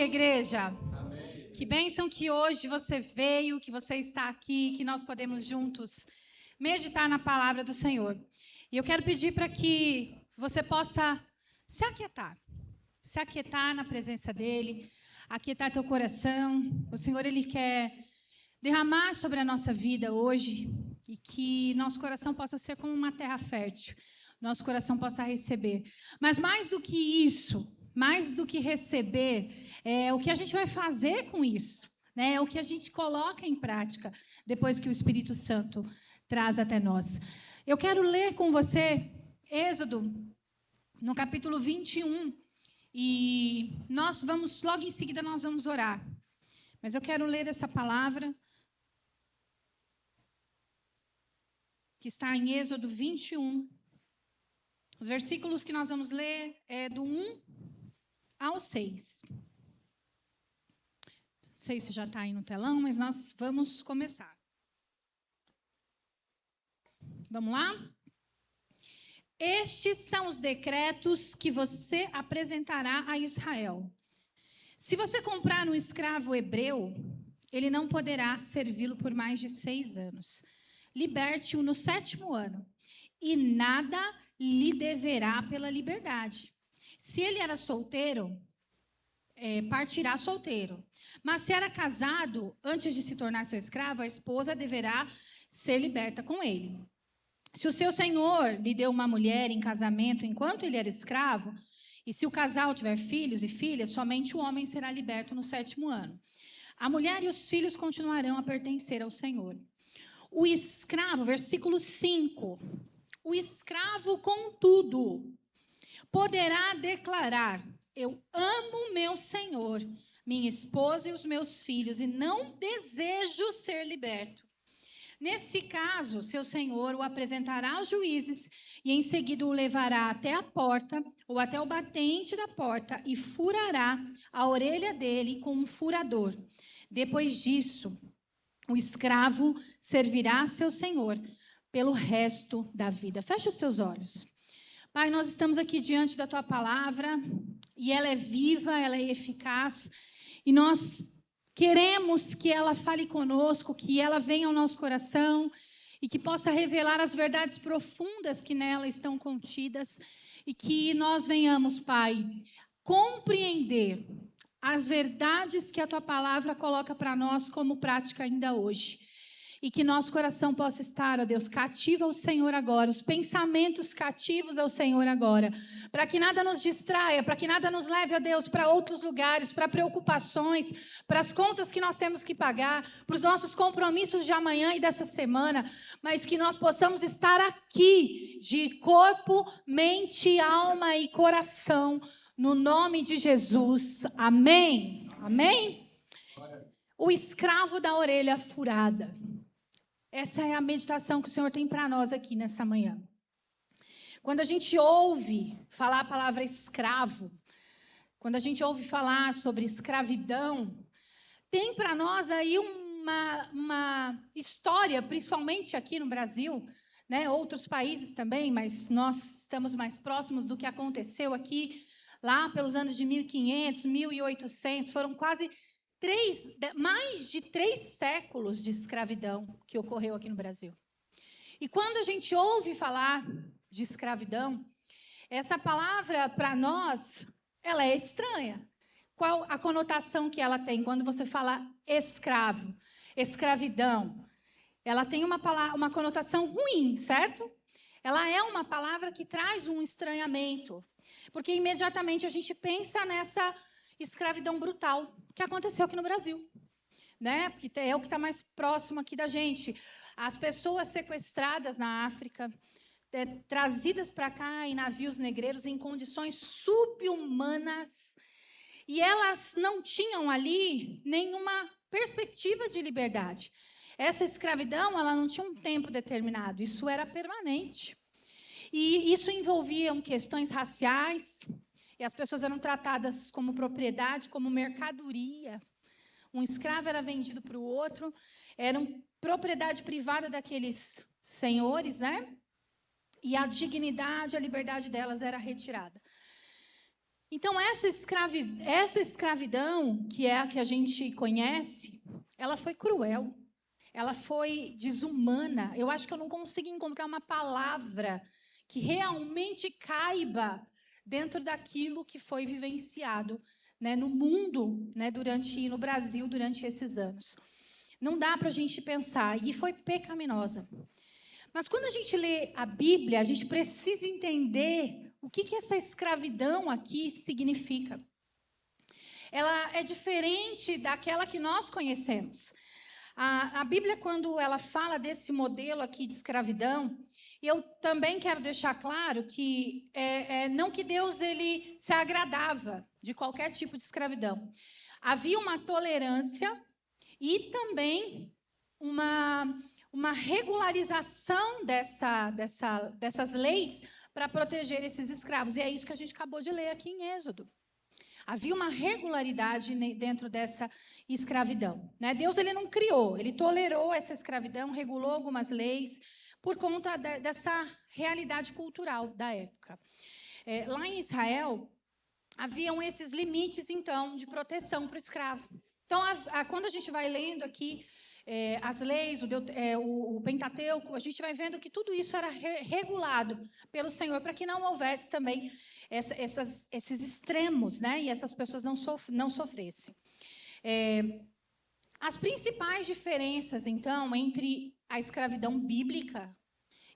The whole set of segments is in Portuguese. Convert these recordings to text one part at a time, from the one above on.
igreja. Amém. Que bênção que hoje você veio, que você está aqui, que nós podemos juntos meditar na palavra do Senhor. E eu quero pedir para que você possa se aquietar na presença dEle, aquietar teu coração. O Senhor, Ele quer derramar sobre a nossa vida hoje e que nosso coração possa ser como uma terra fértil, nosso coração possa receber. Mas mais do que isso, mais do que receber, é o que a gente vai fazer com isso, né? É o que a gente coloca em prática depois que o Espírito Santo traz até nós. Eu quero ler com você Êxodo, no capítulo 21, e nós vamos, logo em seguida nós vamos orar. Mas eu quero ler essa palavra que está em Êxodo 21. Os versículos que nós vamos ler é do 1 ao 6. Não sei se já está aí no telão, mas nós vamos começar. Vamos lá? Estes são os decretos que você apresentará a Israel. Se você comprar um escravo hebreu, ele não poderá servi-lo por mais de 6 anos. Liberte-o no 7º ano, e nada lhe deverá pela liberdade. Se ele era solteiro, partirá solteiro. Mas se era casado, antes de se tornar seu escravo, a esposa deverá ser liberta com ele. Se o seu senhor lhe deu uma mulher em casamento enquanto ele era escravo, e se o casal tiver filhos e filhas, somente o homem será liberto no 7º ano. A mulher e os filhos continuarão a pertencer ao Senhor. O escravo, versículo 5, o escravo, contudo, poderá declarar: eu amo meu senhor, minha esposa e os meus filhos, e não desejo ser liberto. Nesse caso, seu senhor o apresentará aos juízes e em seguida o levará até a porta ou até o batente da porta e furará a orelha dele com um furador. Depois disso, o escravo servirá a seu senhor pelo resto da vida. Feche os teus olhos. Pai, nós estamos aqui diante da tua palavra e ela é viva, ela é eficaz e nós queremos que ela fale conosco, que ela venha ao nosso coração e que possa revelar as verdades profundas que nela estão contidas e que nós venhamos, Pai, compreender as verdades que a tua palavra coloca para nós como prática ainda hoje. E que nosso coração possa estar, ó Deus, cativo ao Senhor agora, os pensamentos cativos ao Senhor agora, para que nada nos distraia, para que nada nos leve, ó Deus, para outros lugares, para preocupações, para as contas que nós temos que pagar, para os nossos compromissos de amanhã e dessa semana, mas que nós possamos estar aqui de corpo, mente, alma e coração, no nome de Jesus. Amém? Amém? O escravo da orelha furada. Essa é a meditação que o Senhor tem para nós aqui nessa manhã. Quando a gente ouve falar a palavra escravo, quando a gente ouve falar sobre escravidão, tem para nós aí uma história, principalmente aqui no Brasil, né? Outros países também, mas nós estamos mais próximos do que aconteceu aqui, lá pelos anos de 1500, 1800, foram quase mais de 3 séculos de escravidão que ocorreu aqui no Brasil. E quando a gente ouve falar de escravidão, essa palavra para nós, ela é estranha. Qual a conotação que ela tem quando você fala escravo, escravidão? Ela tem uma conotação ruim, certo? Ela é uma palavra que traz um estranhamento, porque imediatamente a gente pensa nessa escravidão brutal que aconteceu aqui no Brasil, né? Porque é o que está mais próximo aqui da gente. As pessoas sequestradas na África, trazidas para cá em navios negreiros em condições subhumanas, e elas não tinham ali nenhuma perspectiva de liberdade. Essa escravidão, ela não tinha um tempo determinado, isso era permanente. E isso envolvia questões raciais, e as pessoas eram tratadas como propriedade, como mercadoria. Um escravo era vendido para o outro, era propriedade privada daqueles senhores, né? E a dignidade, a liberdade delas era retirada. Então, essa escravidão, que é a que a gente conhece, ela foi cruel, ela foi desumana. Eu acho que eu não consigo encontrar uma palavra que realmente caiba dentro daquilo que foi vivenciado, né, no mundo, né, no Brasil, durante esses anos. Não dá para a gente pensar, e foi pecaminosa. Mas quando a gente lê a Bíblia, a gente precisa entender o que essa escravidão aqui significa. Ela é diferente daquela que nós conhecemos. A Bíblia, quando ela fala desse modelo aqui de escravidão, eu também quero deixar claro que não que Deus ele se agradava de qualquer tipo de escravidão. Havia uma tolerância e também uma regularização dessas leis para proteger esses escravos. E é isso que a gente acabou de ler aqui em Êxodo. Havia uma regularidade dentro dessa escravidão, né? Deus ele não criou, ele tolerou essa escravidão, regulou algumas leis por conta dessa realidade cultural da época. Lá em Israel, haviam esses limites, então, de proteção para o escravo. Então, quando a gente vai lendo aqui as leis, o Pentateuco, a gente vai vendo que tudo isso era regulado pelo Senhor para que não houvesse também esses extremos, né? E essas pessoas não sofressem. As principais diferenças, então, entre a escravidão bíblica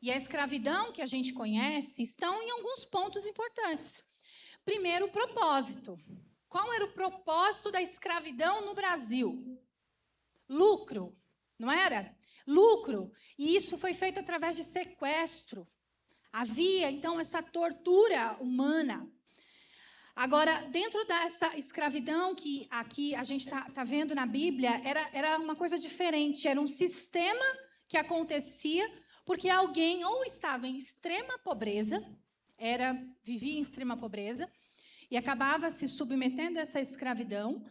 e a escravidão que a gente conhece estão em alguns pontos importantes. Primeiro, o propósito. Qual era o propósito da escravidão no Brasil? Lucro, não era? Lucro. E isso foi feito através de sequestro. Havia, então, essa tortura humana. Agora, dentro dessa escravidão que aqui a gente está vendo na Bíblia, era uma coisa diferente. Era um sistema que acontecia porque alguém ou estava em extrema pobreza, vivia em extrema pobreza, e acabava se submetendo a essa escravidão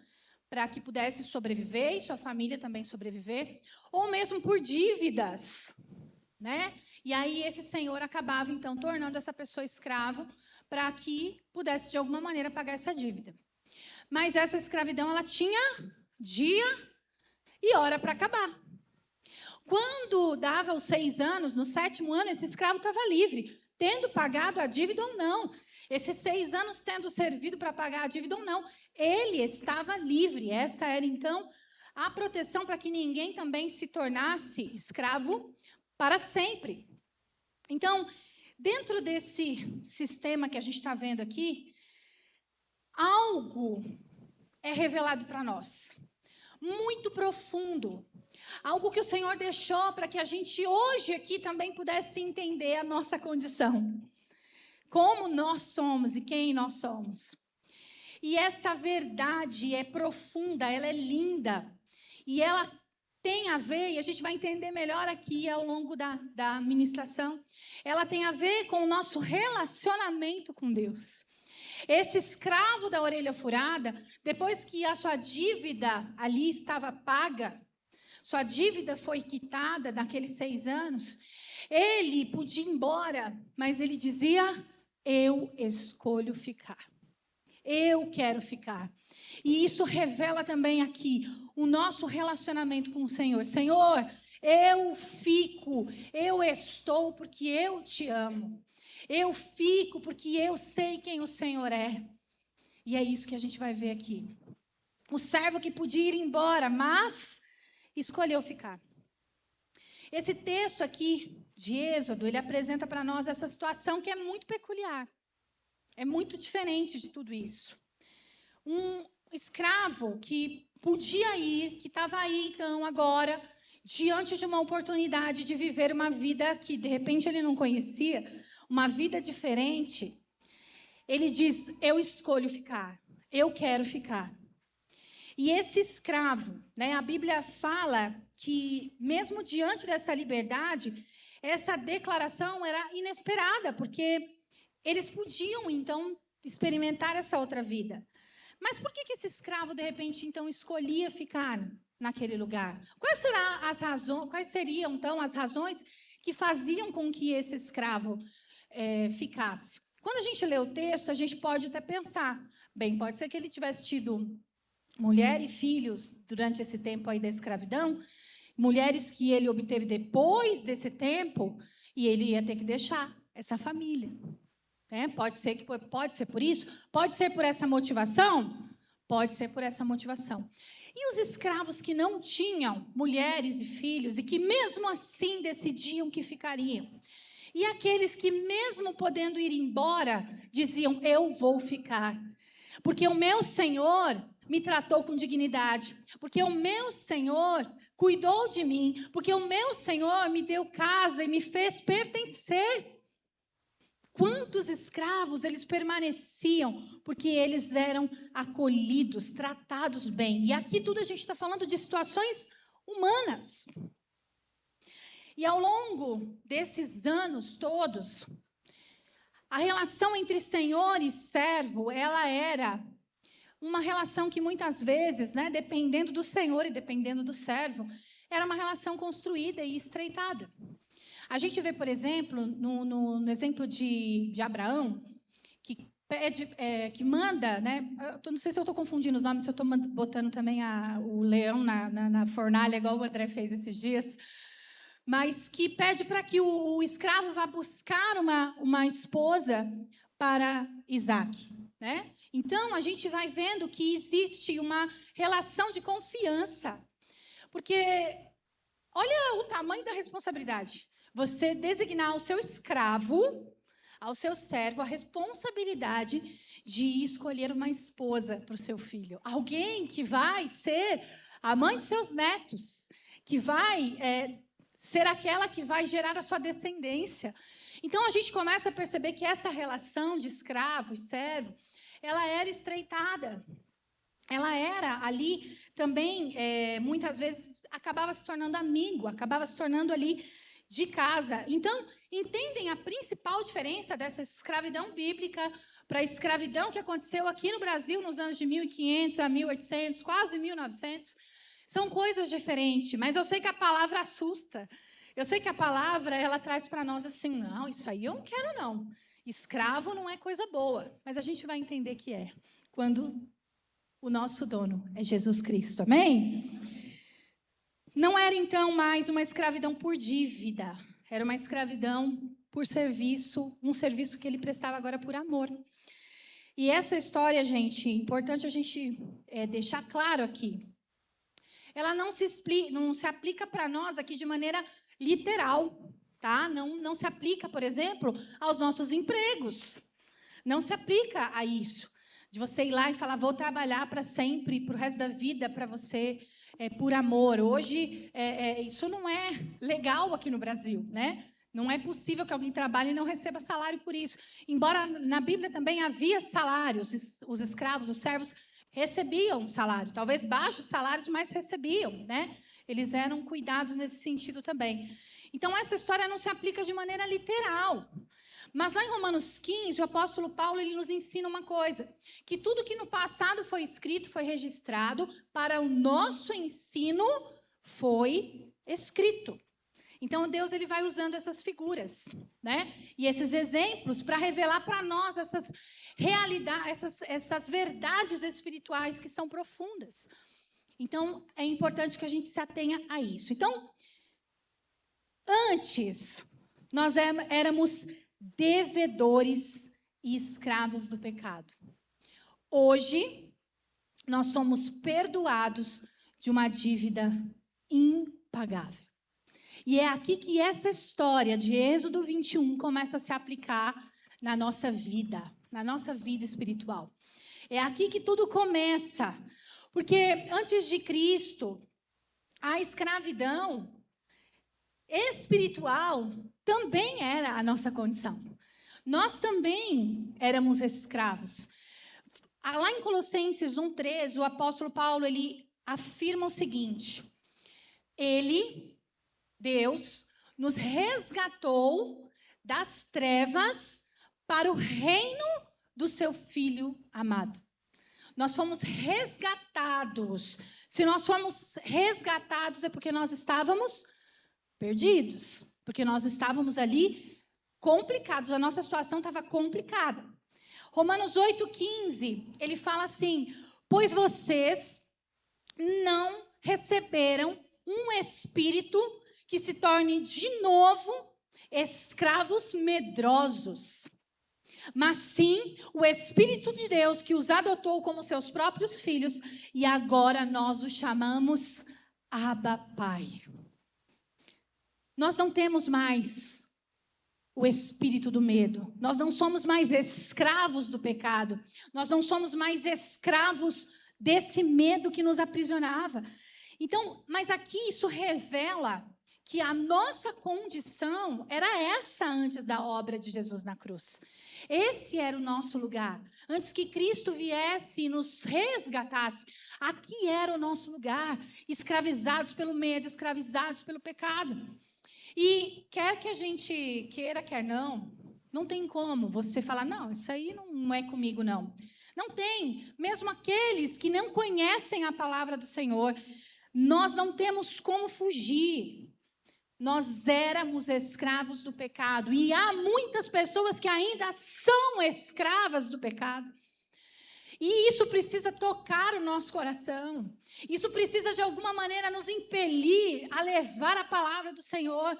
para que pudesse sobreviver e sua família também sobreviver, ou mesmo por dívidas, né? E aí esse senhor acabava, então, tornando essa pessoa escravo para que pudesse, de alguma maneira, pagar essa dívida. Mas essa escravidão, ela tinha dia e hora para acabar. Quando dava os 6 anos, no 7º ano, esse escravo estava livre, tendo pagado a dívida ou não. Esses 6 anos tendo servido para pagar a dívida ou não, ele estava livre. Essa era, então, a proteção para que ninguém também se tornasse escravo para sempre. Então, dentro desse sistema que a gente está vendo aqui, algo é revelado para nós, muito profundo. Algo que o Senhor deixou para que a gente hoje aqui também pudesse entender a nossa condição. Como nós somos e quem nós somos. E essa verdade é profunda, ela é linda. E ela tem a ver, e a gente vai entender melhor aqui ao longo da ministração, ela tem a ver com o nosso relacionamento com Deus. Esse escravo da orelha furada, depois que a sua dívida ali estava paga, sua dívida foi quitada naqueles 6 anos, ele podia ir embora, mas ele dizia: eu escolho ficar. Eu quero ficar. E isso revela também aqui o nosso relacionamento com o Senhor. Senhor, eu fico, eu estou porque eu te amo. Eu fico porque eu sei quem o Senhor é. E é isso que a gente vai ver aqui. O servo que podia ir embora, mas escolheu ficar. Esse texto aqui de Êxodo, ele apresenta para nós essa situação que é muito peculiar. É muito diferente de tudo isso. Um escravo que podia ir, que estava aí, então, agora, diante de uma oportunidade de viver uma vida que, de repente, ele não conhecia, uma vida diferente, ele diz: eu escolho ficar, eu quero ficar. E esse escravo, né, a Bíblia fala que, mesmo diante dessa liberdade, essa declaração era inesperada, porque eles podiam, então, experimentar essa outra vida. Mas por que esse escravo, de repente, então, escolhia ficar naquele lugar? Quais seriam, então, as razões que faziam com que esse escravo ficasse? Quando a gente lê o texto, a gente pode até pensar, bem, pode ser que ele tivesse tido mulher e filhos durante esse tempo aí da escravidão, mulheres que ele obteve depois desse tempo, e ele ia ter que deixar essa família. Pode ser por isso, pode ser por essa motivação, pode ser por essa motivação. E os escravos que não tinham mulheres e filhos e que mesmo assim decidiam que ficariam. E aqueles que mesmo podendo ir embora, diziam, eu vou ficar. Porque o meu Senhor me tratou com dignidade. Porque o meu Senhor cuidou de mim. Porque o meu Senhor me deu casa e me fez pertencer. Quantos escravos eles permaneciam, porque eles eram acolhidos, tratados bem. E aqui tudo a gente está falando de situações humanas. E ao longo desses anos todos, a relação entre senhor e servo, ela era uma relação que muitas vezes, dependendo do senhor e dependendo do servo, era uma relação construída e estreitada. A gente vê, por exemplo, no exemplo de Abraão, que pede, que manda, não sei se eu estou confundindo os nomes, se eu estou botando também o leão na fornalha, igual o André fez esses dias, mas que pede para que o escravo vá buscar uma esposa para Isaac. Então, a gente vai vendo que existe uma relação de confiança, porque olha o tamanho da responsabilidade. Você designar ao seu escravo, ao seu servo, a responsabilidade de escolher uma esposa para o seu filho. Alguém que vai ser a mãe de seus netos, que vai ser aquela que vai gerar a sua descendência. Então, a gente começa a perceber que essa relação de escravo e servo, ela era estreitada. Ela era ali também, muitas vezes, acabava se tornando amigo, acabava se tornando ali de casa. Então, entendem a principal diferença dessa escravidão bíblica para a escravidão que aconteceu aqui no Brasil nos anos de 1500 a 1800, quase 1900. São coisas diferentes, mas eu sei que a palavra assusta. Eu sei que a palavra, ela traz para nós assim, não, isso aí eu não quero não. Escravo não é coisa boa, mas a gente vai entender que é, quando o nosso dono é Jesus Cristo, amém? Não era, então, mais uma escravidão por dívida. Era uma escravidão por serviço, um serviço que ele prestava agora por amor. E essa história, gente, importante a gente deixar claro aqui. Ela não se aplica para nós aqui de maneira literal, tá? Não se aplica, por exemplo, aos nossos empregos. Não se aplica a isso. De você ir lá e falar, vou trabalhar para sempre, para o resto da vida, para você... por amor. Hoje, isso não é legal aqui no Brasil, Não é possível que alguém trabalhe e não receba salário por isso. Embora na Bíblia também havia salários, os escravos, os servos recebiam salário. Talvez baixos salários, mas recebiam, Eles eram cuidados nesse sentido também. Então, essa história não se aplica de maneira literal. Mas lá em Romanos 15, o apóstolo Paulo ele nos ensina uma coisa, que tudo que no passado foi escrito, foi registrado, para o nosso ensino foi escrito. Então, Deus ele vai usando essas figuras, e esses exemplos para revelar para nós essas realidades, essas verdades espirituais que são profundas. Então, é importante que a gente se atenha a isso. Então, antes, nós éramos devedores e escravos do pecado. Hoje, nós somos perdoados de uma dívida impagável. E é aqui que essa história de Êxodo 21 começa a se aplicar na nossa vida espiritual. É aqui que tudo começa. Porque antes de Cristo, a escravidão espiritual também era a nossa condição. Nós também éramos escravos. Lá em Colossenses 1:13, o apóstolo Paulo ele afirma o seguinte: Deus, nos resgatou das trevas para o reino do seu Filho amado. Nós fomos resgatados. Se nós fomos resgatados é porque nós estávamos perdidos, porque nós estávamos ali complicados, a nossa situação estava complicada. Romanos 8,15, ele fala assim: pois vocês não receberam um espírito que se torne de novo escravos medrosos, mas sim o Espírito de Deus que os adotou como seus próprios filhos, e agora nós os chamamos Abba, Pai. Nós não temos mais o espírito do medo. Nós não somos mais escravos do pecado. Nós não somos mais escravos desse medo que nos aprisionava. Então, mas aqui isso revela que a nossa condição era essa antes da obra de Jesus na cruz. Esse era o nosso lugar. Antes que Cristo viesse e nos resgatasse, aqui era o nosso lugar, escravizados pelo medo, escravizados pelo pecado. E quer que a gente queira, quer não, não tem como você falar, não, isso aí não é comigo, não. Não tem. Mesmo aqueles que não conhecem a palavra do Senhor, nós não temos como fugir. Nós éramos escravos do pecado. E há muitas pessoas que ainda são escravas do pecado. E isso precisa tocar o nosso coração. Isso precisa, de alguma maneira, nos impelir a levar a palavra do Senhor.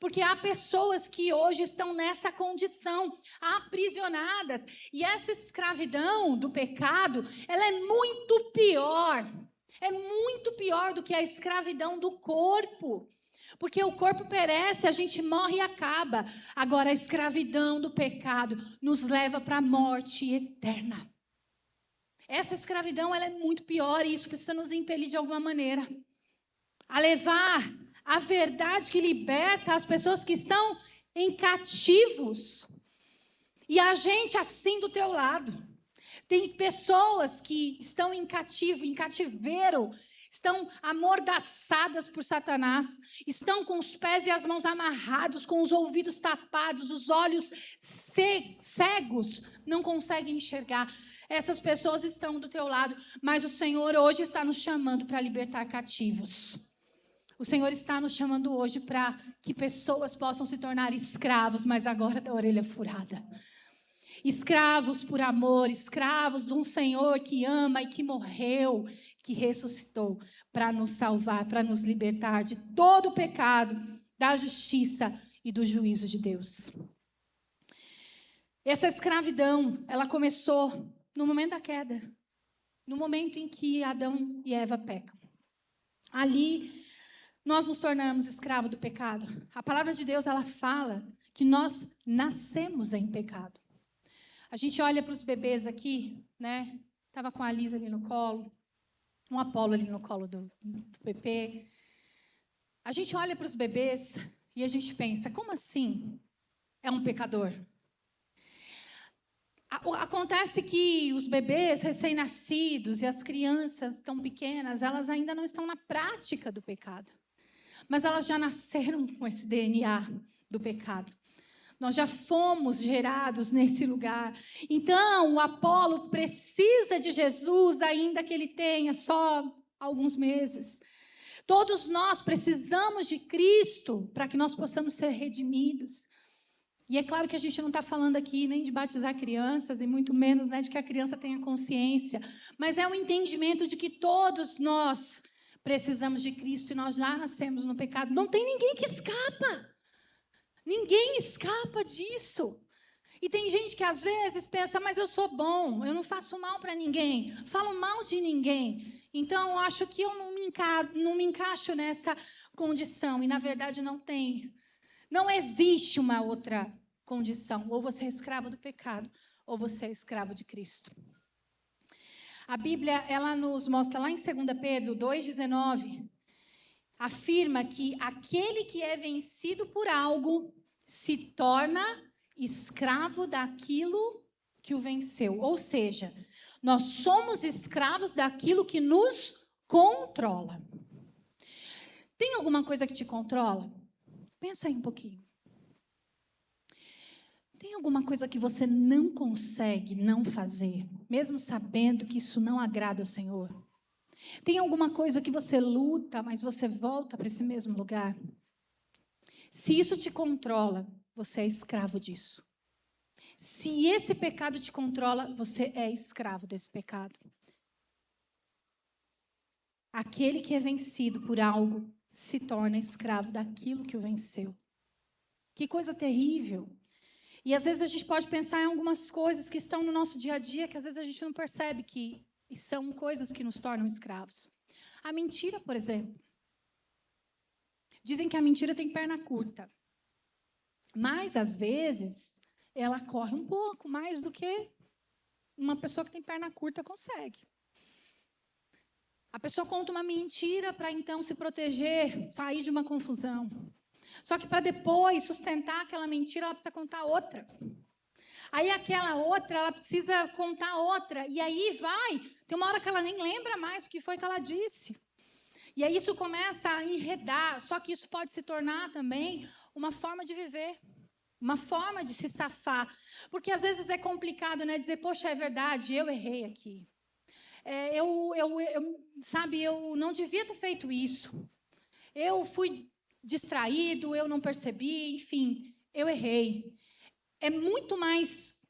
Porque há pessoas que hoje estão nessa condição, aprisionadas. E essa escravidão do pecado, ela é muito pior. É muito pior do que a escravidão do corpo. Porque o corpo perece, a gente morre e acaba. Agora, a escravidão do pecado nos leva para a morte eterna. Essa escravidão, ela é muito pior e isso precisa nos impelir de alguma maneira a levar a verdade que liberta as pessoas que estão em cativos. E a gente assim do teu lado. Tem pessoas que estão em cativeiro, estão amordaçadas por Satanás, estão com os pés e as mãos amarrados, com os ouvidos tapados, os olhos cegos, não conseguem enxergar. Essas pessoas estão do teu lado, mas o Senhor hoje está nos chamando para libertar cativos. O Senhor está nos chamando hoje para que pessoas possam se tornar escravos, mas agora da orelha furada. Escravos por amor, escravos de um Senhor que ama e que morreu, que ressuscitou para nos salvar, para nos libertar de todo o pecado, da justiça e do juízo de Deus. Essa escravidão, ela começou no momento da queda, no momento em que Adão e Eva pecam. Ali, nós nos tornamos escravos do pecado. A palavra de Deus, ela fala que nós nascemos em pecado. A gente olha para os bebês aqui, né? Estava com a Lisa ali no colo, um Apolo ali no colo do Pepe. A gente olha para os bebês e a gente pensa, como assim é um pecador? Acontece que os bebês recém-nascidos e as crianças tão pequenas, elas ainda não estão na prática do pecado. Mas elas já nasceram com esse DNA do pecado. Nós já fomos gerados nesse lugar. Então, o Apolo precisa de Jesus, ainda que ele tenha só alguns meses. Todos nós precisamos de Cristo para que nós possamos ser redimidos. E é claro que a gente não está falando aqui nem de batizar crianças, e muito menos, né, de que a criança tenha consciência. Mas é um entendimento de que todos nós precisamos de Cristo e nós já nascemos no pecado. Não tem ninguém que escapa. Ninguém escapa disso. E tem gente que às vezes pensa, mas eu sou bom, eu não faço mal para ninguém, falo mal de ninguém. Então, eu acho que eu não me encaixo nessa condição. E, na verdade, não tem. Não existe uma outra condição. Ou você é escravo do pecado, ou você é escravo de Cristo. A Bíblia, ela nos mostra lá em 2 Pedro 2,19, afirma que aquele que é vencido por algo se torna escravo daquilo que o venceu. Ou seja, nós somos escravos daquilo que nos controla. Tem alguma coisa que te controla? Pensa aí um pouquinho. Tem alguma coisa que você não consegue não fazer, mesmo sabendo que isso não agrada ao Senhor? Tem alguma coisa que você luta, mas você volta para esse mesmo lugar? Se isso te controla, você é escravo disso. Se esse pecado te controla, você é escravo desse pecado. Aquele que é vencido por algo se torna escravo daquilo que o venceu. Que coisa terrível. E às vezes a gente pode pensar em algumas coisas que estão no nosso dia a dia, que às vezes a gente não percebe que são coisas que nos tornam escravos. A mentira, por exemplo. Dizem que a mentira tem perna curta. Mas, às vezes, ela corre um pouco mais do que uma pessoa que tem perna curta consegue. A pessoa conta uma mentira para então se proteger, sair de uma confusão. Só que para depois sustentar aquela mentira, ela precisa contar outra. Aí aquela outra, ela precisa contar outra. E aí tem uma hora que ela nem lembra mais o que foi que ela disse. E aí isso começa a enredar. Só que isso pode se tornar também uma forma de viver. Uma forma de se safar. Porque às vezes é complicado, né? Dizer, poxa, é verdade, eu errei aqui. Eu não devia ter feito isso. Eu fui distraído, eu não percebi, enfim, eu errei. É muito mais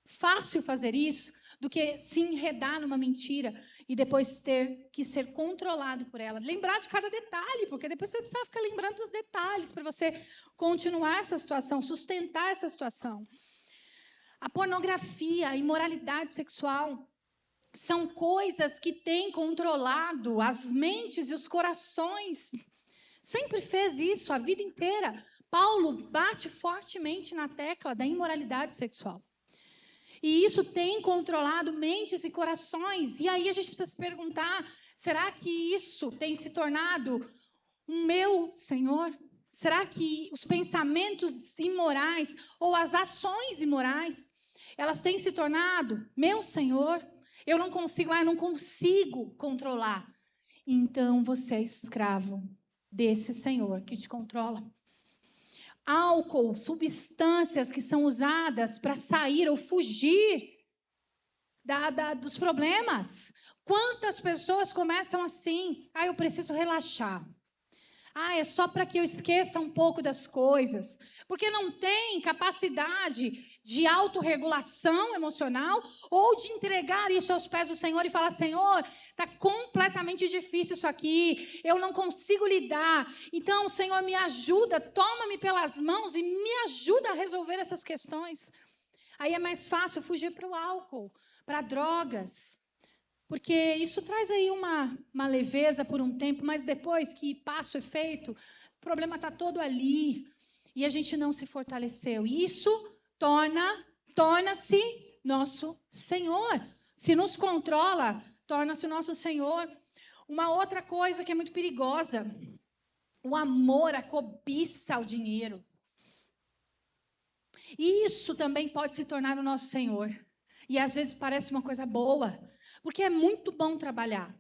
fácil fazer isso do que se enredar numa mentira e depois ter que ser controlado por ela. Lembrar de cada detalhe, porque depois você vai precisar ficar lembrando dos detalhes para você continuar essa situação, sustentar essa situação. A pornografia, a imoralidade sexual são coisas que têm controlado as mentes e os corações. Sempre fez isso a vida inteira. Paulo bate fortemente na tecla da imoralidade sexual. E isso tem controlado mentes e corações. E aí a gente precisa se perguntar, será que isso tem se tornado um meu Senhor? Será que os pensamentos imorais ou as ações imorais, elas têm se tornado meu Senhor? Eu não consigo controlar. Então você é escravo desse Senhor que te controla. Álcool, substâncias que são usadas para sair ou fugir dos problemas. Quantas pessoas começam assim? Eu preciso relaxar. É só para que eu esqueça um pouco das coisas. Porque não tem capacidade de autorregulação emocional ou de entregar isso aos pés do Senhor e falar, Senhor, está completamente difícil isso aqui, eu não consigo lidar. Então, Senhor, me ajuda, toma-me pelas mãos e me ajuda a resolver essas questões. Aí é mais fácil fugir para o álcool, para drogas. Porque isso traz aí uma leveza por um tempo, mas depois que passa o efeito, o problema está todo ali e a gente não se fortaleceu. E isso torna-se nosso Senhor. Se nos controla, torna-se nosso Senhor. Uma outra coisa que é muito perigosa, o amor, a cobiça ao dinheiro. Isso também pode se tornar o nosso Senhor. E às vezes parece uma coisa boa. Porque é muito bom trabalhar.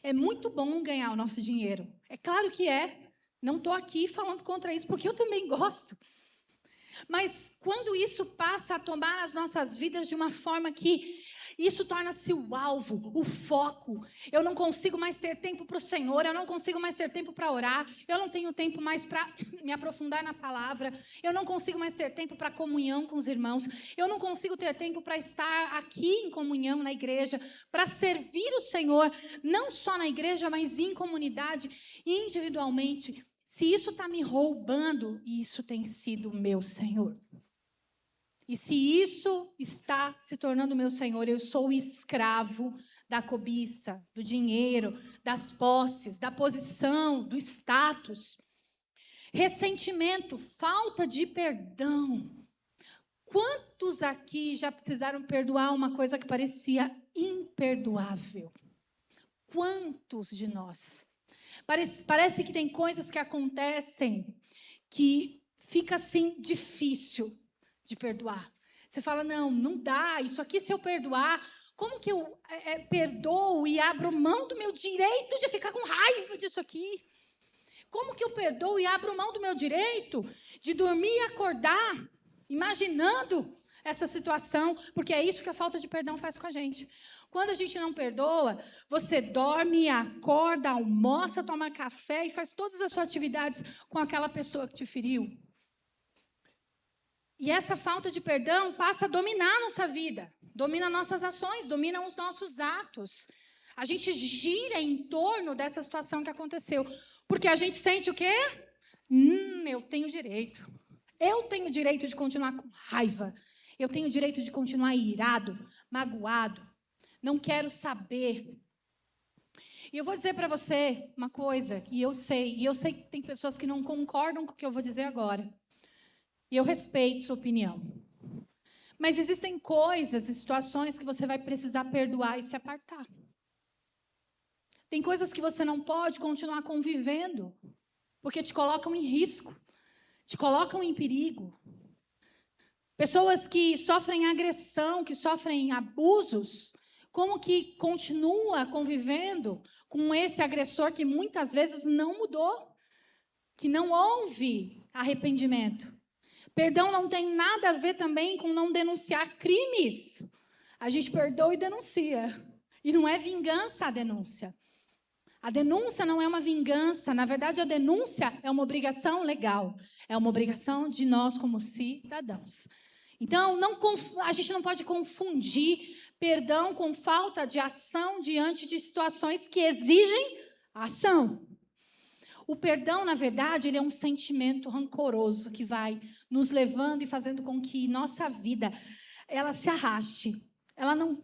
É muito bom ganhar o nosso dinheiro. É claro que é. Não estou aqui falando contra isso, porque eu também gosto. Mas quando isso passa a tomar as nossas vidas de uma forma que isso torna-se o alvo, o foco. Eu não consigo mais ter tempo para o Senhor, eu não consigo mais ter tempo para orar, eu não tenho tempo mais para me aprofundar na palavra, eu não consigo mais ter tempo para comunhão com os irmãos, eu não consigo ter tempo para estar aqui em comunhão na igreja, para servir o Senhor, não só na igreja, mas em comunidade, individualmente. Se isso está me roubando, isso tem sido o meu Senhor. E se isso está se tornando meu Senhor, eu sou escravo da cobiça, do dinheiro, das posses, da posição, do status. Ressentimento, falta de perdão. Quantos aqui já precisaram perdoar uma coisa que parecia imperdoável? Quantos de nós? Parece que tem coisas que acontecem que fica assim difícil de perdoar. Você fala, não dá, isso aqui se eu perdoar, como que eu perdoo e abro mão do meu direito de ficar com raiva disso aqui? Como que eu perdoo e abro mão do meu direito de dormir e acordar, imaginando essa situação? Porque é isso que a falta de perdão faz com a gente. Quando a gente não perdoa, você dorme, acorda, almoça, toma café e faz todas as suas atividades com aquela pessoa que te feriu. E essa falta de perdão passa a dominar a nossa vida, domina nossas ações, domina os nossos atos. A gente gira em torno dessa situação que aconteceu. Porque a gente sente o quê? Eu tenho direito. Eu tenho direito de continuar com raiva. Eu tenho direito de continuar irado, magoado. Não quero saber. E eu vou dizer para você uma coisa, e eu sei que tem pessoas que não concordam com o que eu vou dizer agora. E eu respeito sua opinião. Mas existem coisas e situações que você vai precisar perdoar e se apartar. Tem coisas que você não pode continuar convivendo, porque te colocam em risco, te colocam em perigo. Pessoas que sofrem agressão, que sofrem abusos, como que continua convivendo com esse agressor que muitas vezes não mudou, que não houve arrependimento? Perdão não tem nada a ver também com não denunciar crimes. A gente perdoa e denuncia. E não é vingança a denúncia. A denúncia não é uma vingança. Na verdade, a denúncia é uma obrigação legal. É uma obrigação de nós como cidadãos. Então, a gente não pode confundir perdão com falta de ação diante de situações que exigem ação. O perdão, na verdade, ele é um sentimento rancoroso que vai nos levando e fazendo com que nossa vida ela se arraste.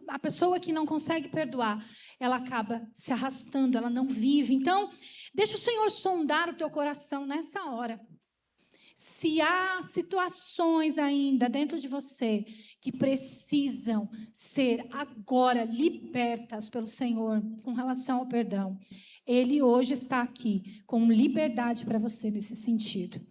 A pessoa que não consegue perdoar, ela acaba se arrastando, ela não vive. Então, deixa o Senhor sondar o teu coração nessa hora. Se há situações ainda dentro de você que precisam ser agora libertas pelo Senhor com relação ao perdão, Ele hoje está aqui com liberdade para você nesse sentido.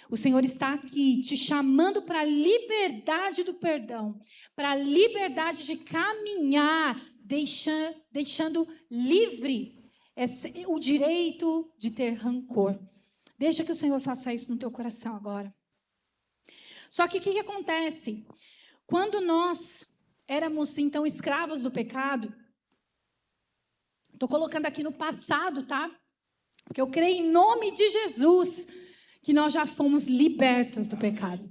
O Senhor está aqui te chamando para a liberdade do perdão, para a liberdade de caminhar, deixando livre o direito de ter rancor. Deixa que o Senhor faça isso no teu coração agora. Só que o que acontece? Quando nós éramos, então, escravos do pecado, estou colocando aqui no passado, tá? Porque eu creio em nome de Jesus que nós já fomos libertos do pecado.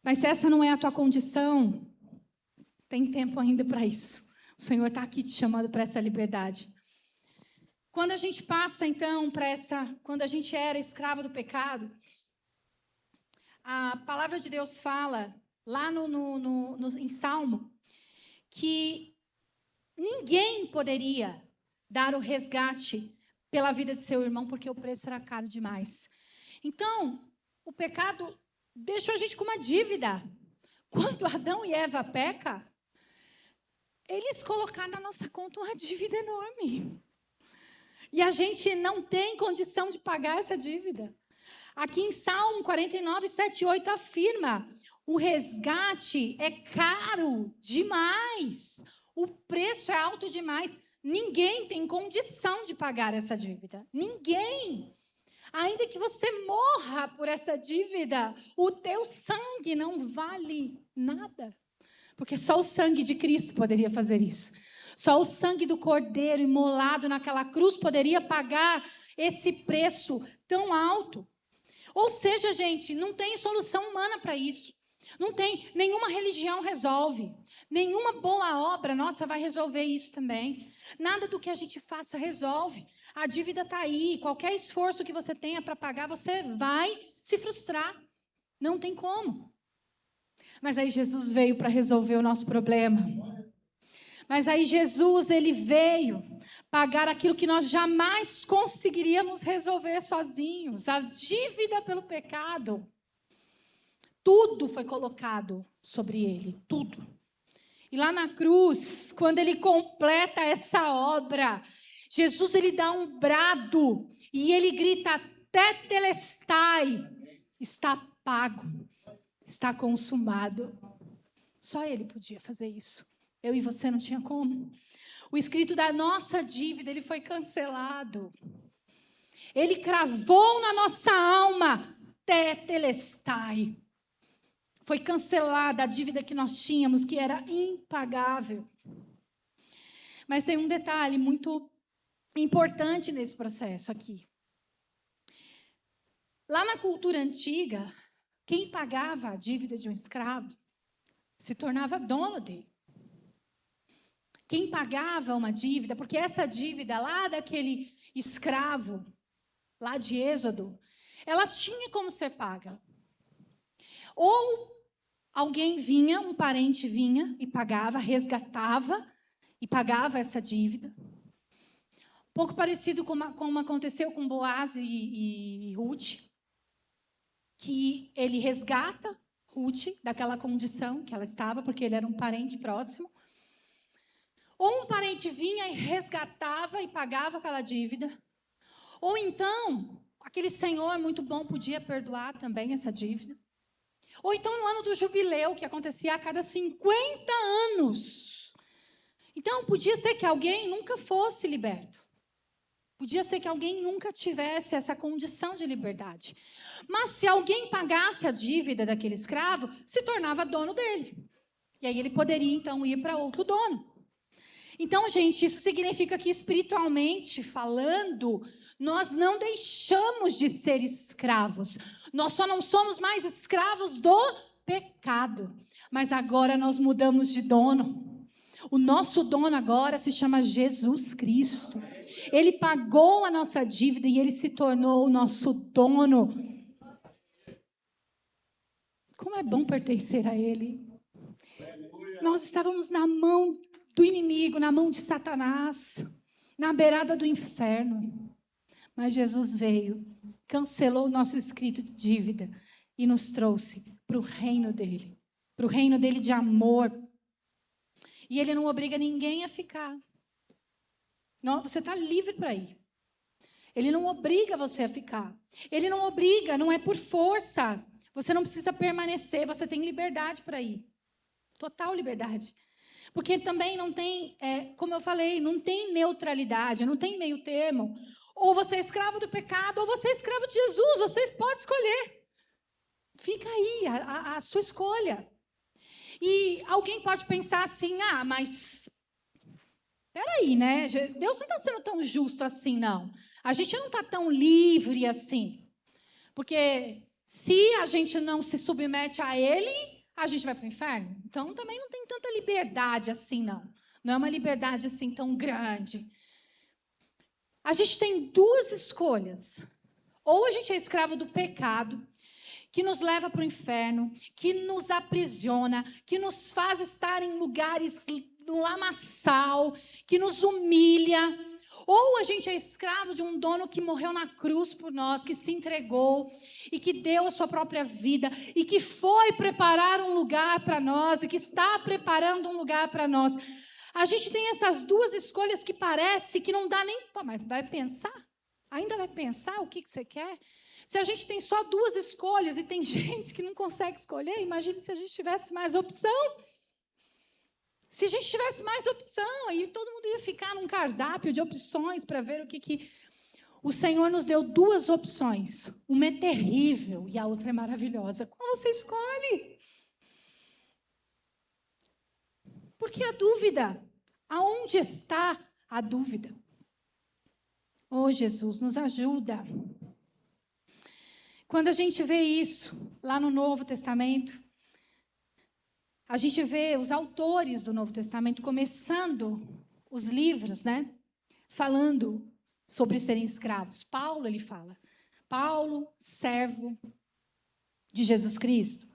Mas se essa não é a tua condição, tem tempo ainda para isso. O Senhor está aqui te chamando para essa liberdade. Quando a gente passa, então, quando a gente era escravo do pecado, a palavra de Deus fala, lá em Salmo, que ninguém poderia dar o resgate pela vida de seu irmão, porque o preço era caro demais. Então, o pecado deixou a gente com uma dívida. Quando Adão e Eva pecam, eles colocaram na nossa conta uma dívida enorme. E a gente não tem condição de pagar essa dívida. Aqui em Salmo 49, 7 e 8 afirma: o resgate é caro demais. O preço é alto demais. Ninguém tem condição de pagar essa dívida. Ninguém. Ainda que você morra por essa dívida, o teu sangue não vale nada. Porque só o sangue de Cristo poderia fazer isso. Só o sangue do Cordeiro imolado naquela cruz poderia pagar esse preço tão alto. Ou seja, gente, não tem solução humana para isso. Não tem, nenhuma religião resolve. Nenhuma boa obra nossa vai resolver isso também. Nada do que a gente faça resolve. A dívida está aí. Qualquer esforço que você tenha para pagar, você vai se frustrar. Não tem como. Mas aí Jesus veio para resolver o nosso problema. Mas aí Jesus, ele veio pagar aquilo que nós jamais conseguiríamos resolver sozinhos. A dívida pelo pecado. Tudo foi colocado sobre ele, tudo. E lá na cruz, quando ele completa essa obra, Jesus, ele dá um brado e ele grita: tetelestai, está pago, está consumado. Só ele podia fazer isso. Eu e você não tinha como. O escrito da nossa dívida, ele foi cancelado. Ele cravou na nossa alma, tetelestai. Foi cancelada a dívida que nós tínhamos, que era impagável. Mas tem um detalhe muito importante nesse processo aqui. Lá na cultura antiga, Quem pagava a dívida de um escravo se tornava dono dele. Quem pagava uma dívida, porque essa dívida lá daquele escravo, lá de Êxodo, ela tinha como ser paga. Ou alguém vinha, um parente vinha e pagava, resgatava e pagava essa dívida. Um pouco parecido como aconteceu com Boaz e Ruth, que ele resgata Ruth daquela condição que ela estava, porque ele era um parente próximo. Ou um parente vinha e resgatava e pagava aquela dívida. Ou então, aquele senhor muito bom podia perdoar também essa dívida. Ou então no ano do jubileu, que acontecia a cada 50 anos. Então, podia ser que alguém nunca fosse liberto. Podia ser que alguém nunca tivesse essa condição de liberdade. Mas se alguém pagasse a dívida daquele escravo, se tornava dono dele. E aí ele poderia, então, ir para outro dono. Então, gente, isso significa que espiritualmente falando, nós não deixamos de ser escravos. Nós só não somos mais escravos do pecado. Mas agora nós mudamos de dono. O nosso dono agora se chama Jesus Cristo. Ele pagou a nossa dívida e ele se tornou o nosso dono. Como é bom pertencer a ele. Nós estávamos na mão do inimigo, na mão de Satanás, na beirada do inferno. Mas Jesus veio, cancelou o nosso escrito de dívida e nos trouxe para o reino dele de amor. E ele não obriga ninguém a ficar. Não, você está livre para ir. Ele não obriga você a ficar. Ele não obriga, não é por força. Você não precisa permanecer, você tem liberdade para ir. Total liberdade. Porque também não tem, como eu falei, não tem neutralidade, não tem meio termo. Ou você é escravo do pecado, ou você é escravo de Jesus. Você pode escolher. Fica aí, a sua escolha. E alguém pode pensar assim, mas peraí, né? Deus não está sendo tão justo assim, não. A gente não está tão livre assim. Porque se a gente não se submete a Ele, a gente vai para o inferno. Então, também não tem tanta liberdade assim, não. Não é uma liberdade assim tão grande. A gente tem duas escolhas. Ou a gente é escravo do pecado, que nos leva para o inferno, que nos aprisiona, que nos faz estar em lugares no lamaçal, que nos humilha. Ou a gente é escravo de um dono que morreu na cruz por nós, que se entregou e que deu a sua própria vida e que foi preparar um lugar para nós e que está preparando um lugar para nós. A gente tem essas duas escolhas que parece que não dá nem... Mas vai pensar? Ainda vai pensar o que você quer? Se a gente tem só duas escolhas e tem gente que não consegue escolher, imagine se a gente tivesse mais opção. Se a gente tivesse mais opção, aí todo mundo ia ficar num cardápio de opções para ver o que... O Senhor nos deu duas opções. Uma é terrível e a outra é maravilhosa. Qual você escolhe? Porque a dúvida, aonde está a dúvida? Oh, Jesus, nos ajuda. Quando a gente vê isso lá no Novo Testamento, a gente vê os autores do Novo Testamento começando os livros, né? Falando sobre serem escravos. Paulo, ele fala. Paulo, servo de Jesus Cristo.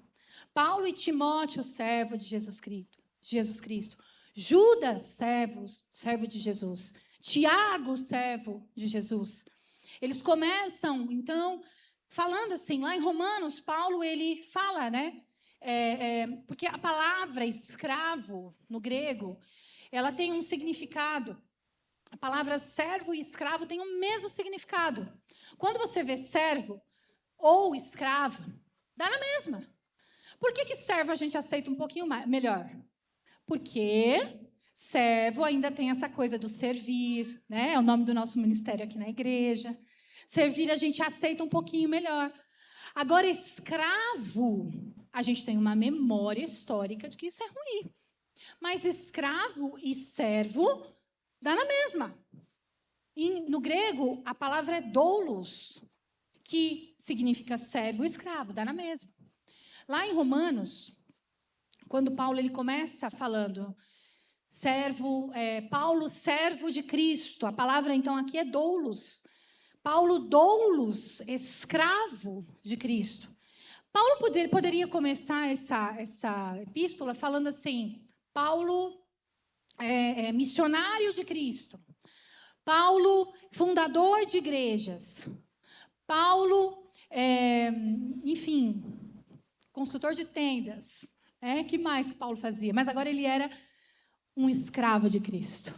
Paulo e Timóteo, servo de Jesus Cristo. Judas, servo de Jesus. Tiago, servo de Jesus. Eles começam, então, falando assim, lá em Romanos, Paulo, ele fala, né? Porque a palavra escravo, no grego, ela tem um significado. A palavra servo e escravo tem o mesmo significado. Quando você vê servo ou escravo, dá na mesma. Por que servo a gente aceita um pouquinho melhor? Porque servo ainda tem essa coisa do servir, né? É o nome do nosso ministério aqui na igreja. Servir a gente aceita um pouquinho melhor. Agora, escravo, a gente tem uma memória histórica de que isso é ruim. Mas escravo e servo dá na mesma. E no grego, a palavra é doulos, que significa servo e escravo, dá na mesma. Lá em Romanos, quando Paulo ele começa falando, Paulo, servo de Cristo, a palavra então aqui é doulos. Paulo, doulos, escravo de Cristo. Paulo poderia começar essa epístola falando assim, Paulo é missionário de Cristo. Paulo, fundador de igrejas. Paulo, enfim, construtor de tendas. Que mais que Paulo fazia? Mas agora ele era um escravo de Cristo.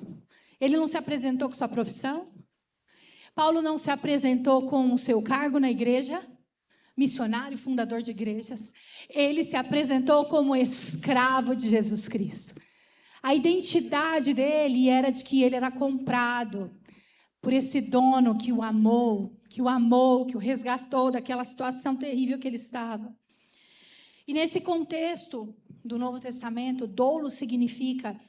Ele não se apresentou com sua profissão. Paulo não se apresentou com o seu cargo na igreja, missionário, fundador de igrejas. Ele se apresentou como escravo de Jesus Cristo. A identidade dele era de que ele era comprado por esse dono que o amou, que o resgatou daquela situação terrível que ele estava. E nesse contexto do Novo Testamento, doulo significa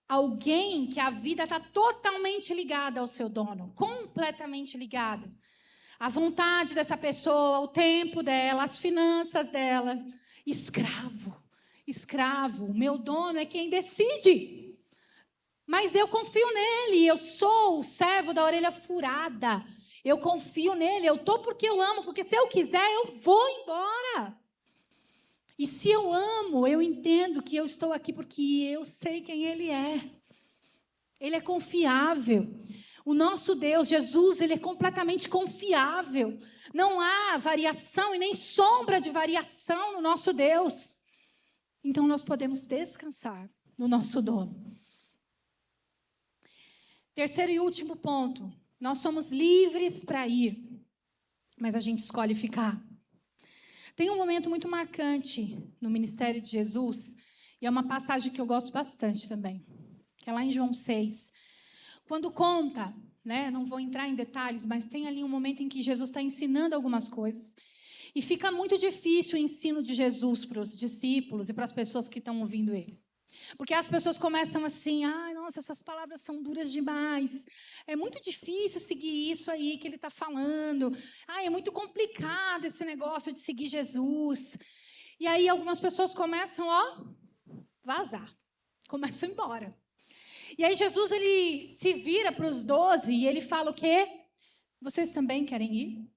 alguém que a vida está totalmente ligada ao seu dono, completamente ligada. A vontade dessa pessoa, o tempo dela, as finanças dela. Escravo, meu dono é quem decide. Mas eu confio nele, eu sou o servo da orelha furada. Eu confio nele, eu estou porque eu amo, porque se eu quiser eu vou embora. E se eu amo, eu entendo que eu estou aqui porque eu sei quem ele é. Ele é confiável. O nosso Deus, Jesus, ele é completamente confiável. Não há variação e nem sombra de variação no nosso Deus. Então nós podemos descansar no nosso dono. Terceiro e último ponto. Nós somos livres para ir, mas a gente escolhe ficar. Tem um momento muito marcante no ministério de Jesus, e é uma passagem que eu gosto bastante também, que é lá em João 6. Quando conta, não vou entrar em detalhes, mas tem ali um momento em que Jesus está ensinando algumas coisas, e fica muito difícil o ensino de Jesus para os discípulos e para as pessoas que estão ouvindo ele. Porque as pessoas começam assim, nossa, essas palavras são duras demais. É muito difícil seguir isso aí que ele está falando. É muito complicado esse negócio de seguir Jesus. E aí algumas pessoas começam, vazar. Começam a ir embora. E aí Jesus, ele se vira para os 12 e ele fala o quê? Vocês também querem ir?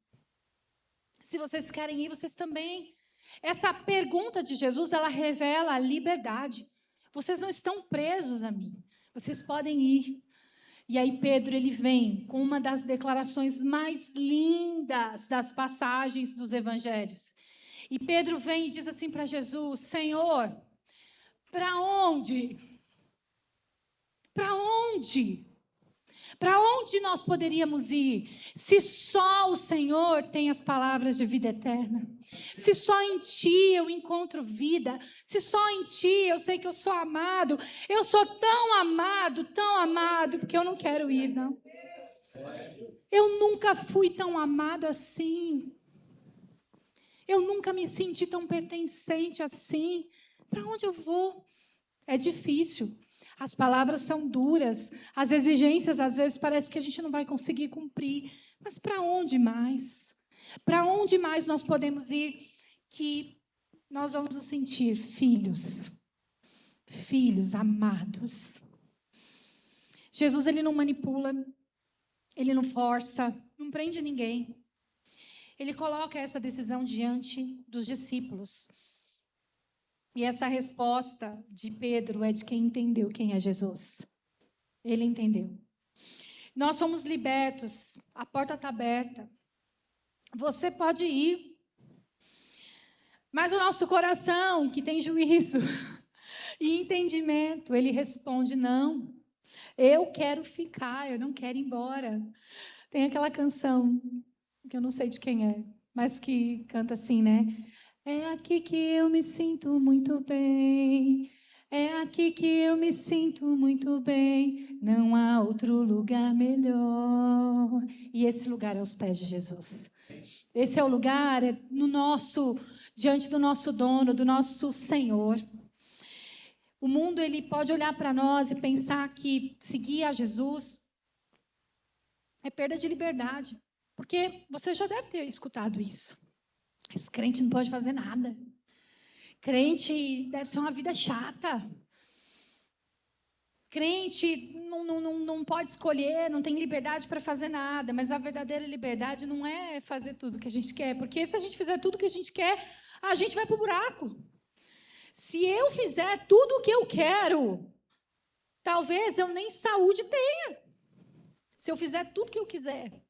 Se vocês querem ir, vocês também. Essa pergunta de Jesus, ela revela a liberdade. Vocês não estão presos a mim. Vocês podem ir. E aí Pedro, ele vem com uma das declarações mais lindas das passagens dos evangelhos. E Pedro vem e diz assim para Jesus, Senhor, para onde? Para onde? Para onde nós poderíamos ir? Se só o Senhor tem as palavras de vida eterna. Se só em Ti eu encontro vida. Se só em Ti eu sei que eu sou amado. Eu sou tão amado, porque eu não quero ir, não. Eu nunca fui tão amado assim. Eu nunca me senti tão pertencente assim. Para onde eu vou? É difícil. As palavras são duras, as exigências às vezes parece que a gente não vai conseguir cumprir. Mas para onde mais? Para onde mais nós podemos ir que nós vamos nos sentir filhos? Filhos amados. Jesus, ele não manipula, ele não força, não prende ninguém. Ele coloca essa decisão diante dos discípulos. E essa resposta de Pedro é de quem entendeu quem é Jesus. Ele entendeu. Nós somos libertos, a porta está aberta. Você pode ir. Mas o nosso coração, que tem juízo e entendimento, ele responde, não. Eu quero ficar, eu não quero ir embora. Tem aquela canção, que eu não sei de quem é, mas que canta assim, É aqui que eu me sinto muito bem. É aqui que eu me sinto muito bem. Não há outro lugar melhor. E esse lugar é aos pés de Jesus. Esse é o lugar diante do nosso dono, do nosso Senhor. O mundo, ele pode olhar para nós e pensar que seguir a Jesus é perda de liberdade. Porque você já deve ter escutado isso. Esse crente não pode fazer nada. Crente deve ser uma vida chata. Crente não pode escolher, não tem liberdade para fazer nada. Mas a verdadeira liberdade não é fazer tudo que a gente quer. Porque se a gente fizer tudo que a gente quer, a gente vai para o buraco. Se eu fizer tudo o que eu quero, talvez eu nem saúde tenha. Se eu fizer tudo o que eu quiser.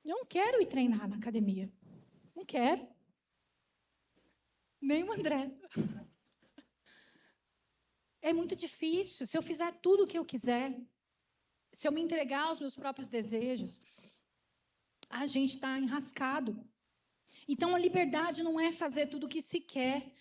Eu não quero ir treinar na academia. Não quero. Nem o André. É muito difícil. Se eu fizer tudo o que eu quiser, se eu me entregar aos meus próprios desejos, a gente está enrascado. Então, a liberdade não é fazer tudo o que se quer.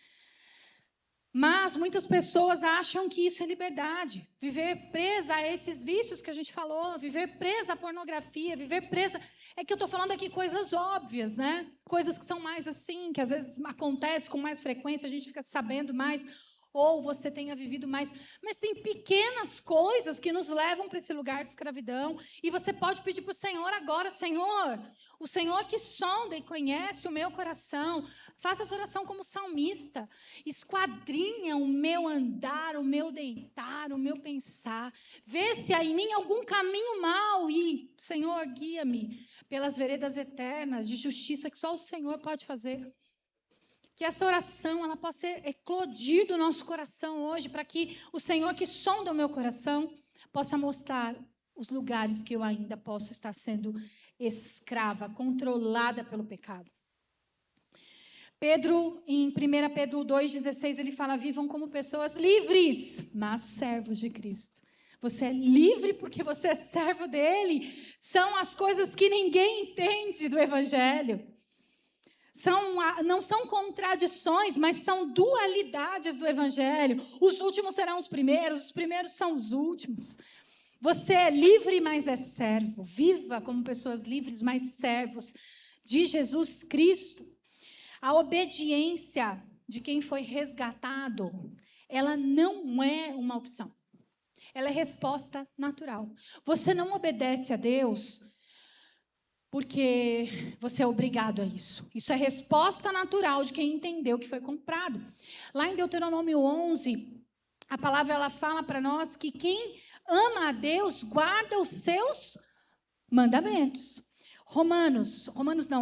Mas muitas pessoas acham que isso é liberdade. Viver presa a esses vícios que a gente falou, viver presa à pornografia, viver presa... É que eu estou falando aqui coisas óbvias, né? Coisas que são mais assim, que às vezes acontecem com mais frequência, a gente fica sabendo mais, ou você tenha vivido mais. Mas tem pequenas coisas que nos levam para esse lugar de escravidão. E você pode pedir para o Senhor agora, Senhor, o Senhor que sonda e conhece o meu coração, faça essa oração como salmista, esquadrinha o meu andar, o meu deitar, o meu pensar, vê se há em mim algum caminho mau e, Senhor, guia-me pelas veredas eternas de justiça que só o Senhor pode fazer. Que essa oração ela possa eclodir do nosso coração hoje, para que o Senhor que sonda o meu coração possa mostrar os lugares que eu ainda posso estar sendo escrava, controlada pelo pecado. Pedro, em 1 Pedro 2,16, ele fala: vivam como pessoas livres, mas servos de Cristo. Você é livre porque você é servo dele. São as coisas que ninguém entende do Evangelho. Não são contradições, mas são dualidades do Evangelho. Os últimos serão os primeiros são os últimos. Você é livre, mas é servo. Viva como pessoas livres, mas servos de Jesus Cristo. A obediência de quem foi resgatado, ela não é uma opção. Ela é resposta natural. Você não obedece a Deus porque você é obrigado a isso. Isso é resposta natural de quem entendeu que foi comprado. Lá em Deuteronômio 11, a palavra ela fala para nós que quem ama a Deus guarda os seus mandamentos.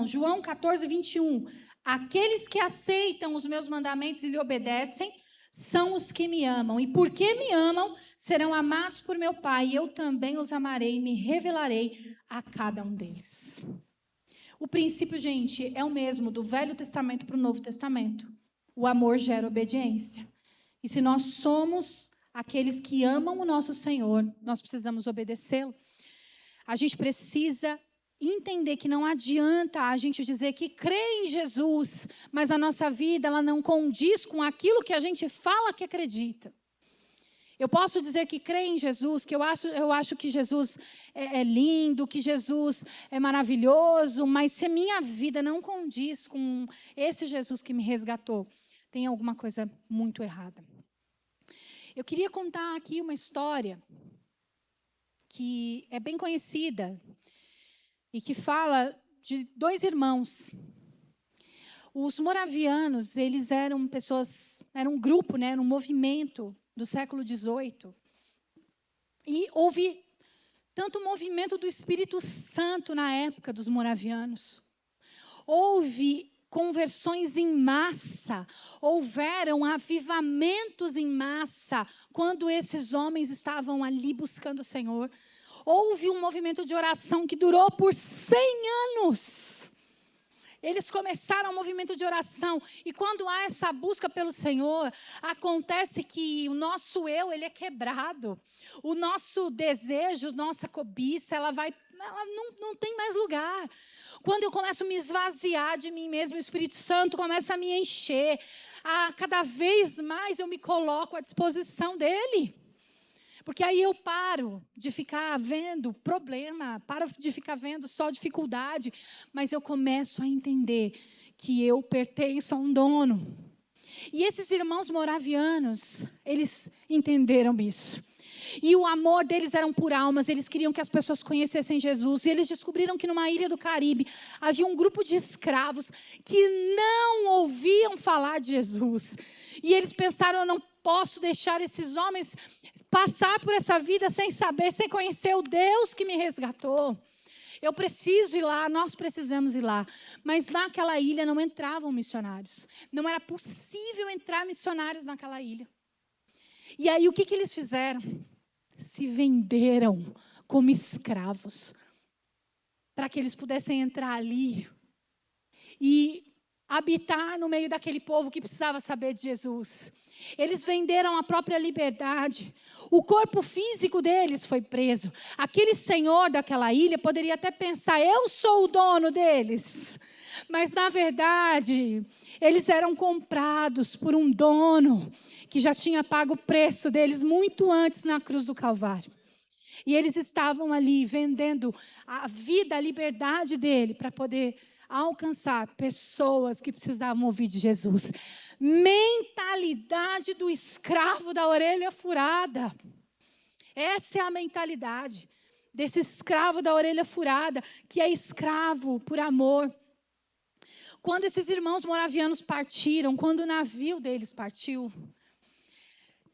João 14, 21. Aqueles que aceitam os meus mandamentos e lhe obedecem são os que me amam. E porque me amam, serão amados por meu Pai. E eu também os amarei e me revelarei a cada um deles. O princípio, gente, é o mesmo do Velho Testamento para o Novo Testamento. O amor gera obediência. E se nós somos aqueles que amam o nosso Senhor, nós precisamos obedecê-lo. A gente precisa entender que não adianta a gente dizer que crê em Jesus, mas a nossa vida ela não condiz com aquilo que a gente fala que acredita. Eu posso dizer que creio em Jesus, que eu acho que Jesus é lindo, que Jesus é maravilhoso, mas se a minha vida não condiz com esse Jesus que me resgatou, tem alguma coisa muito errada. Eu queria contar aqui uma história que é bem conhecida e que fala de dois irmãos. Os moravianos, eles eram um grupo, né, era um movimento do século XVIII. E houve tanto movimento do Espírito Santo na época dos moravianos. Houve conversões em massa, houveram avivamentos em massa, quando esses homens estavam ali buscando o Senhor. Houve um movimento de oração que durou por 100 anos. Eles começaram um movimento de oração. E quando há essa busca pelo Senhor, acontece que o nosso eu, ele é quebrado. O nosso desejo, nossa cobiça, ela não tem mais lugar. Quando eu começo a me esvaziar de mim mesmo, o Espírito Santo começa a me encher. Cada vez mais eu me coloco à disposição dele. Porque aí eu paro de ficar vendo problema, paro de ficar vendo só dificuldade, mas eu começo a entender que eu pertenço a um dono. E esses irmãos moravianos, eles entenderam isso. E o amor deles era por almas, eles queriam que as pessoas conhecessem Jesus. E eles descobriram que numa ilha do Caribe havia um grupo de escravos que não ouviam falar de Jesus. E eles pensaram, eu não posso deixar esses homens passar por essa vida sem saber, sem conhecer o Deus que me resgatou. Eu preciso ir lá, nós precisamos ir lá. Mas naquela ilha não entravam missionários. Não era possível entrar missionários naquela ilha. E aí o que eles fizeram? Se venderam como escravos. Para que eles pudessem entrar ali e habitar no meio daquele povo que precisava saber de Jesus. Eles venderam a própria liberdade. O corpo físico deles foi preso. Aquele senhor daquela ilha poderia até pensar, eu sou o dono deles. Mas, na verdade, eles eram comprados por um dono que já tinha pago o preço deles muito antes na cruz do Calvário. E eles estavam ali vendendo a vida, a liberdade dele para poder alcançar pessoas que precisavam ouvir de Jesus. Mentalidade do escravo da orelha furada. Essa é a mentalidade desse escravo da orelha furada, que é escravo por amor. Quando esses irmãos moravianos partiram, quando o navio deles partiu,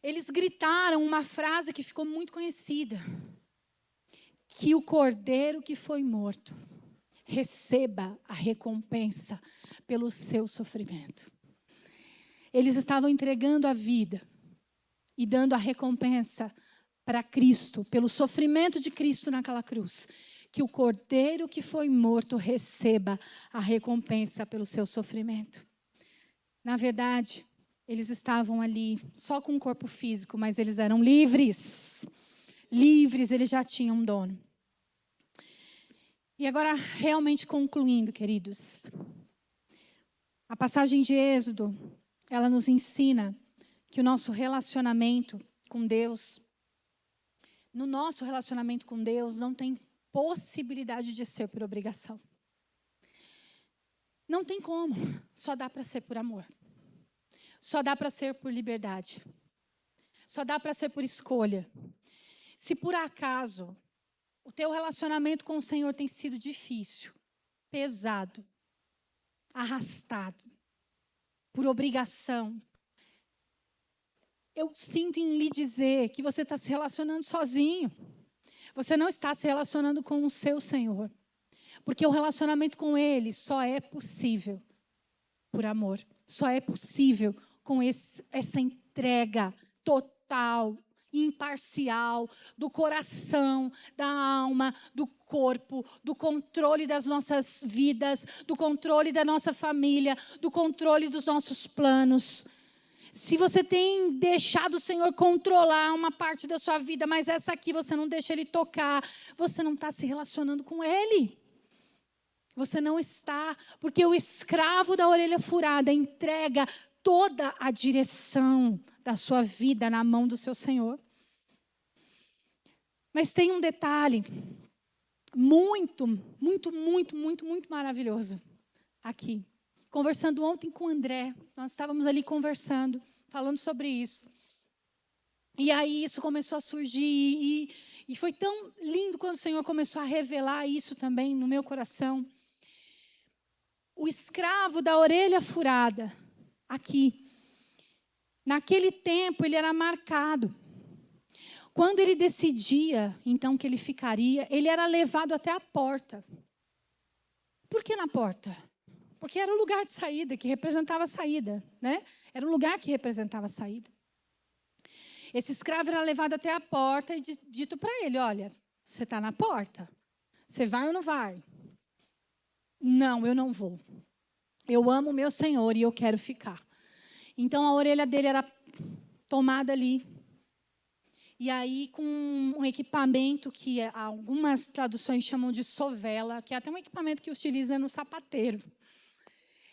eles gritaram uma frase que ficou muito conhecida: que o cordeiro que foi morto receba a recompensa pelo seu sofrimento. Eles estavam entregando a vida e dando a recompensa para Cristo, pelo sofrimento de Cristo naquela cruz. Que o cordeiro que foi morto receba a recompensa pelo seu sofrimento. Na verdade, eles estavam ali só com um corpo físico, mas eles eram livres. Livres, eles já tinham um dono. E agora, realmente concluindo, queridos, a passagem de Êxodo, ela nos ensina que o nosso relacionamento com Deus, no nosso relacionamento com Deus, não tem possibilidade de ser por obrigação. Não tem como, só dá para ser por amor. Só dá para ser por liberdade. Só dá para ser por escolha. Se por acaso o teu relacionamento com o Senhor tem sido difícil, pesado, arrastado, por obrigação, eu sinto em lhe dizer que você está se relacionando sozinho. Você não está se relacionando com o seu Senhor. Porque o relacionamento com Ele só é possível por amor. Só é possível com essa entrega total, imparcial, do coração, da alma, do corpo, do controle das nossas vidas, do controle da nossa família, do controle dos nossos planos. Se você tem deixado o Senhor controlar uma parte da sua vida, mas essa aqui você não deixa Ele tocar, você não está se relacionando com Ele. Você não está, porque o escravo da orelha furada entrega toda a direção da sua vida na mão do seu Senhor. Mas tem um detalhe muito maravilhoso aqui. Conversando ontem com o André, nós estávamos ali conversando, falando sobre isso. E aí isso começou a surgir e foi tão lindo quando o Senhor começou a revelar isso também no meu coração. O escravo da orelha furada, aqui, naquele tempo ele era marcado. Quando ele decidia, então, que ele ficaria, ele era levado até a porta. Por que na porta? Porque era o lugar de saída, que representava a saída, né? Era o lugar que representava a saída. Esse escravo era levado até a porta e dito para ele, olha, você está na porta, você vai ou não vai? Não, eu não vou. Eu amo o meu Senhor e eu quero ficar. Então a orelha dele era tomada ali. E aí com um equipamento que algumas traduções chamam de sovela, que é até um equipamento que utiliza no sapateiro.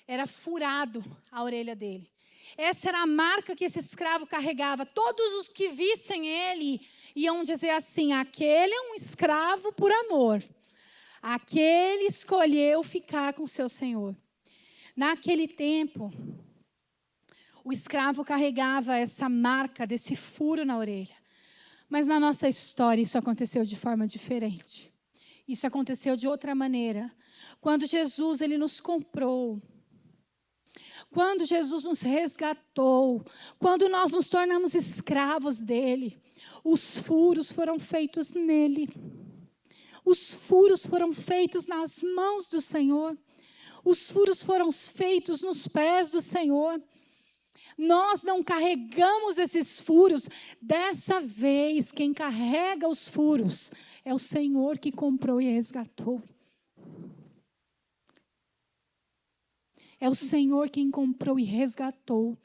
Era furado a orelha dele. Essa era a marca que esse escravo carregava. Todos os que vissem ele iam dizer assim, aquele é um escravo por amor. Aquele escolheu ficar com seu Senhor. Naquele tempo, O escravo carregava essa marca desse furo na orelha. Mas na nossa história isso aconteceu de forma diferente. Isso aconteceu de outra maneira. Quando Jesus ele nos comprou, quando Jesus nos resgatou, quando nós nos tornamos escravos dele, os furos foram feitos nele. Os furos foram feitos nas mãos do Senhor. Os furos foram feitos nos pés do Senhor. Nós não carregamos esses furos. Dessa vez, quem carrega os furos é o Senhor que comprou e resgatou. É o Senhor quem comprou e resgatou.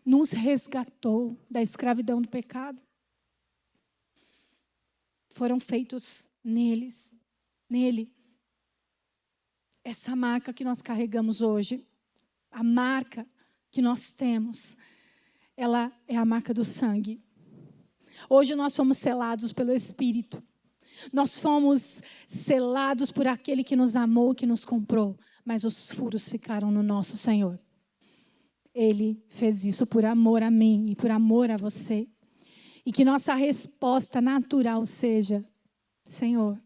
Nos resgatou da escravidão do pecado. Foram feitos nele. Essa marca que nós carregamos hoje, a marca que nós temos, ela é a marca do sangue. Hoje nós fomos selados pelo Espírito. Nós fomos selados por aquele que nos amou, que nos comprou. Mas os furos ficaram no nosso Senhor. Ele fez isso por amor a mim e por amor a você. E que nossa resposta natural seja: Senhor,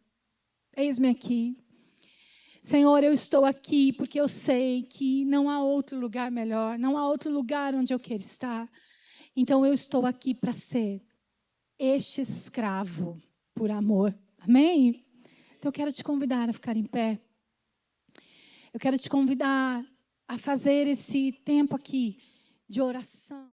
eis-me aqui. Senhor, eu estou aqui porque eu sei que não há outro lugar melhor, não há outro lugar onde eu quero estar. Então eu estou aqui para ser este escravo por amor. Amém? Então eu quero te convidar a ficar em pé. Eu quero te convidar a fazer esse tempo aqui de oração.